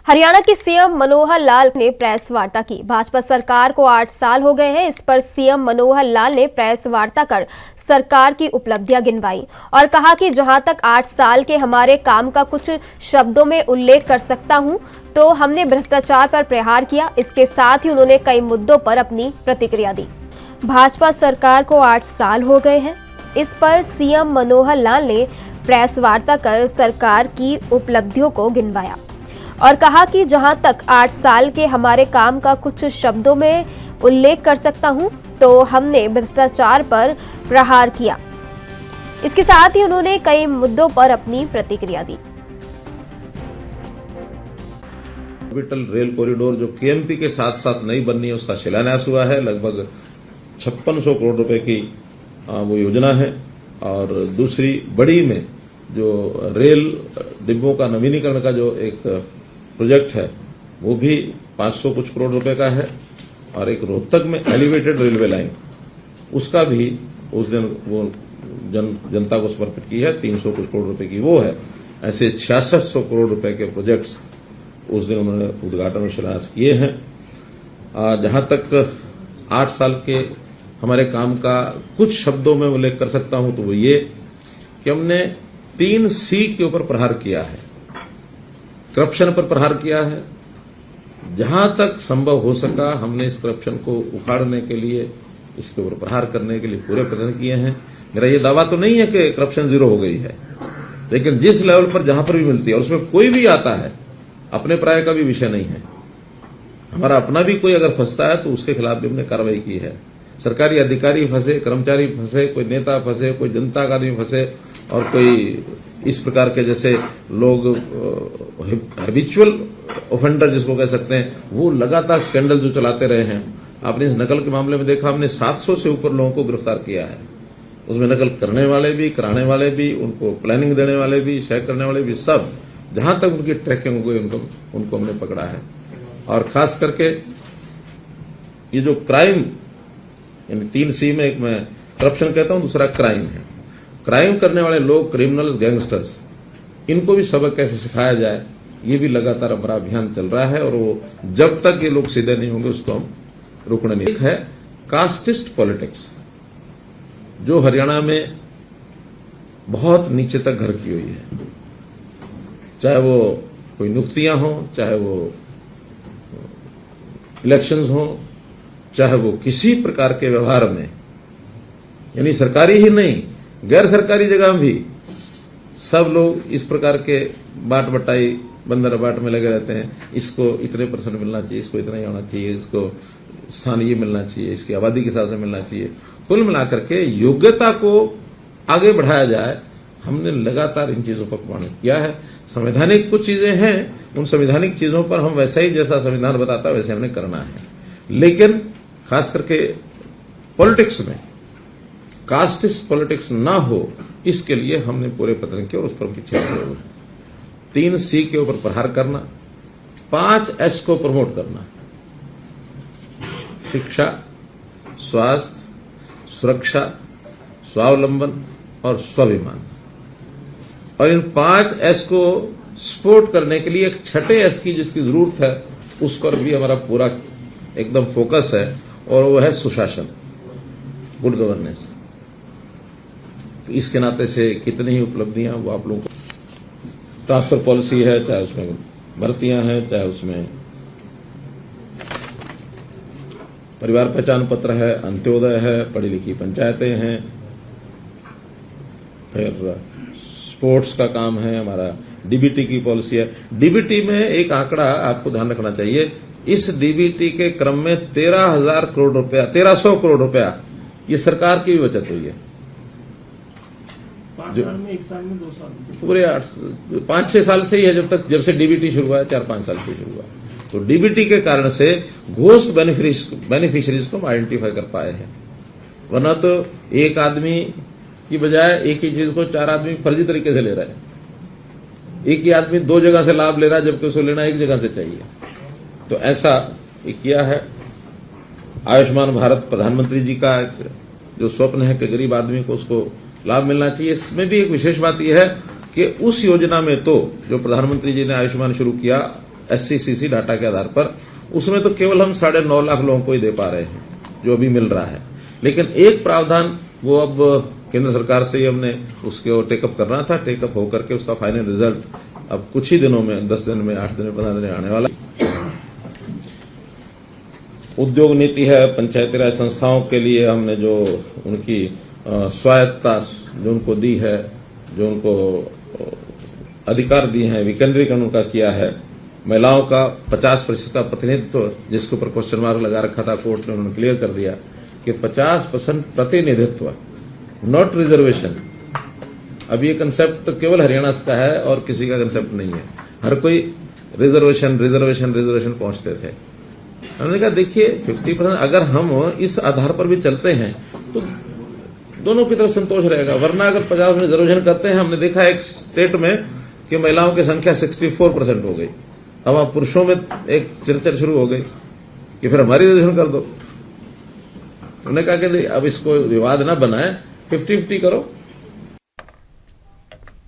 हरियाणा के सीएम मनोहर लाल ने प्रेस वार्ता की। भाजपा सरकार को 8 साल हो गए हैं। इस पर सीएम मनोहर लाल ने प्रेस वार्ता कर सरकार की उपलब्धियां गिनवाई और कहा कि जहां तक 8 साल के हमारे काम का कुछ शब्दों में उल्लेख कर सकता हूं तो हमने भ्रष्टाचार पर प्रहार किया। इसके साथ ही उन्होंने कई मुद्दों पर अपनी प्रतिक्रिया दी। भाजपा सरकार को 8 साल हो गए हैं। इस पर सीएम मनोहर लाल ने प्रेस वार्ता कर सरकार की उपलब्धियों को गिनवाया और कहा कि जहां तक 8 साल के हमारे काम का कुछ शब्दों में उल्लेख कर सकता हूं तो हमने भ्रष्टाचार पर प्रहार किया। इसके साथ ही उन्होंने कई मुद्दों पर अपनी प्रतिक्रिया दी। ऑर्बिटल रेल कॉरिडोर जो केएमपी के साथ साथ नई बननी है उसका शिलान्यास हुआ है। लगभग 5600 करोड़ रुपए की वो योजना है। और दूसरी बड़ी में जो रेल डिब्बों का नवीनीकरण का जो एक प्रोजेक्ट है वो भी 500 कुछ करोड़ रुपए का है। और एक रोहतक में एलिवेटेड रेलवे लाइन उसका भी उस दिन वो जनता को समर्पित की है, 300 कुछ करोड़ रुपए की वो है। ऐसे 6600 करोड़ रुपए के प्रोजेक्ट्स उस दिन उन्होंने उद्घाटन और शिलान्यास किए हैं। जहां तक 8 साल के हमारे काम का कुछ शब्दों में उल्लेख कर सकता हूं तो वो ये कि हमने 3 C के ऊपर प्रहार किया है। करप्शन पर प्रहार किया है। जहां तक संभव हो सका हमने इस करप्शन को उखाड़ने के लिए, इसके ऊपर प्रहार करने के लिए पूरे प्रयत्न किए हैं। मेरा ये दावा तो नहीं है कि करप्शन जीरो हो गई है, लेकिन जिस लेवल पर जहां पर भी मिलती है और उसमें कोई भी आता है, अपने पराये का भी विषय नहीं है। हमारा अपना भी कोई अगर फंसता है तो उसके खिलाफ भी हमने कार्रवाई की है। सरकारी अधिकारी फंसे, कर्मचारी फंसे, कोई नेता फंसे, कोई जनता का आदमी फंसे और कोई इस प्रकार के जैसे लोग हैबिचुअल ऑफेंडर जिसको कह सकते हैं, वो लगातार स्कैंडल जो चलाते रहे हैं। आपने इस नकल के मामले में देखा, हमने 700 से ऊपर लोगों को गिरफ्तार किया है। उसमें नकल करने वाले भी, कराने वाले भी, उनको प्लानिंग देने वाले भी, शेयर करने वाले भी, सब जहां तक उनकी ट्रैकिंग हो गई उनको हमने पकड़ा है। और खास करके ये जो क्राइम, यानी 3 C में एक मैं करप्शन कहता हूं, दूसरा क्राइम है। क्राइम करने वाले लोग, क्रिमिनल्स, गैंगस्टर्स, इनको भी सबक कैसे सिखाया जाए, ये भी लगातार हमारा अभियान चल रहा है। और वो जब तक ये लोग सीधे नहीं होंगे उसको हम रोकने नहीं। एक है कास्टिस्ट पॉलिटिक्स जो हरियाणा में बहुत नीचे तक घर की हुई है। चाहे वो कोई नियुक्तियां हो, चाहे वो इलेक्शंस हो, चाहे वो किसी प्रकार के व्यवहार में, यानी सरकारी ही नहीं गैर सरकारी जगह भी सब लोग इस प्रकार के बाट बटाई, बंदर बाट में लगे रहते हैं। इसको इतने % मिलना चाहिए, इसको इतना ही होना चाहिए, इसको स्थान ये मिलना चाहिए, इसकी आबादी के हिसाब से मिलना चाहिए। कुल मिलाकर के योग्यता को आगे बढ़ाया जाए, हमने लगातार इन चीजों पर प्रमाणित किया है। संवैधानिक कुछ चीजें हैं, उन संवैधानिक चीजों पर हम वैसा ही जैसा संविधान बताता है वैसे हमने करना है। लेकिन खास करके पॉलिटिक्स में कास्टिस्ट पॉलिटिक्स ना हो, इसके लिए हमने पूरे प्रयत्न किए और उस पर पीछे लगे हुए हैं। 3 C के ऊपर प्रहार करना, 5 S को प्रमोट करना, शिक्षा, स्वास्थ्य, सुरक्षा, स्वावलंबन और स्वाभिमान। और इन 5 S को सपोर्ट करने के लिए एक 6ठे S की जिसकी जरूरत है, उस पर भी हमारा पूरा एकदम फोकस है और वो है सुशासन, गुड गवर्नेंस। तो इसके नाते से कितनी ही उपलब्धियां वो आप लोगों को, ट्रांसफर पॉलिसी है, चाहे उसमें भर्तियां हैं, चाहे उसमें परिवार पहचान पत्र है, अंत्योदय है, पढ़ी लिखी पंचायतें हैं, फिर स्पोर्ट्स का काम है, हमारा डीबीटी की पॉलिसी है। डीबीटी में एक आंकड़ा आपको ध्यान रखना चाहिए, इस डीबीटी के क्रम में 13,000 करोड़ रुपया, 1300 करोड़ रुपया ये सरकार की भी बचत हुई है। 5 साल में, 1 साल में, 2 साल में, पूरे 5-6 साल से ही है, जब से डीबीटी शुरू हुआ है, 4-5 साल से शुरू हुआ। तो डीबीटी के कारण से घोस्ट बेनिफिशियरीज को हम आइडेंटिफाई कर पाए हैं। वरना तो एक आदमी की बजाय एक ही चीज को 4 आदमी फर्जी तरीके से ले रहा है। एक ही आदमी 2 जगह से लाभ ले रहा है, जबकि उसको लेना 1 जगह से चाहिए। तो ऐसा किया है। आयुष्मान भारत प्रधानमंत्री जी का जो स्वप्न है कि गरीब आदमी को उसको लाभ मिलना चाहिए, इसमें भी एक विशेष बात यह है कि उस योजना में तो जो प्रधानमंत्री जी ने आयुष्मान शुरू किया, SCCC डाटा के आधार पर, उसमें तो केवल हम 9.5 लाख लोगों को ही दे पा रहे हैं जो अभी मिल रहा है। लेकिन एक प्रावधान वो अब केंद्र सरकार से ही हमने उसको टेकअप करना था, टेकअप होकर के उसका फाइनल रिजल्ट अब कुछ ही दिनों में, 10 दिन में, 8 दिन में, 15 दिन में आने वाला। उद्योग नीति है, पंचायती राज संस्थाओं के लिए हमने जो उनकी स्वायत्तता जो उनको दी है, जो उनको अधिकार दिए हैं, विकेंद्रीकरण उनका किया है। महिलाओं का 50% का प्रतिनिधित्व, जिसके ऊपर क्वेश्चन मार्क लगा रखा था, कोर्ट ने उन्होंने क्लियर कर दिया कि 50% प्रतिनिधित्व, नॉट रिजर्वेशन। अब ये कंसेप्ट केवल हरियाणा का है और किसी का कंसेप्ट नहीं है। हर कोई रिजर्वेशन रिजर्वेशन रिजर्वेशन पहुंचते थे। हमने कहा देखिए 50% अगर हम इस आधार पर भी चलते हैं तो दोनों की तरफ संतोष रहेगा, वरना अगर 50% रिजर्वेशन करते हैं, हमने देखा एक स्टेट में कि महिलाओं की संख्या 64% हो गई। अब आप पुरुषों में एक चर्चा शुरू हो गई कि फिर हमारी रिजर्वेशन कर दो। उन्होंने कहा कि अब इसको विवाद ना बनाए, 50-50 करो।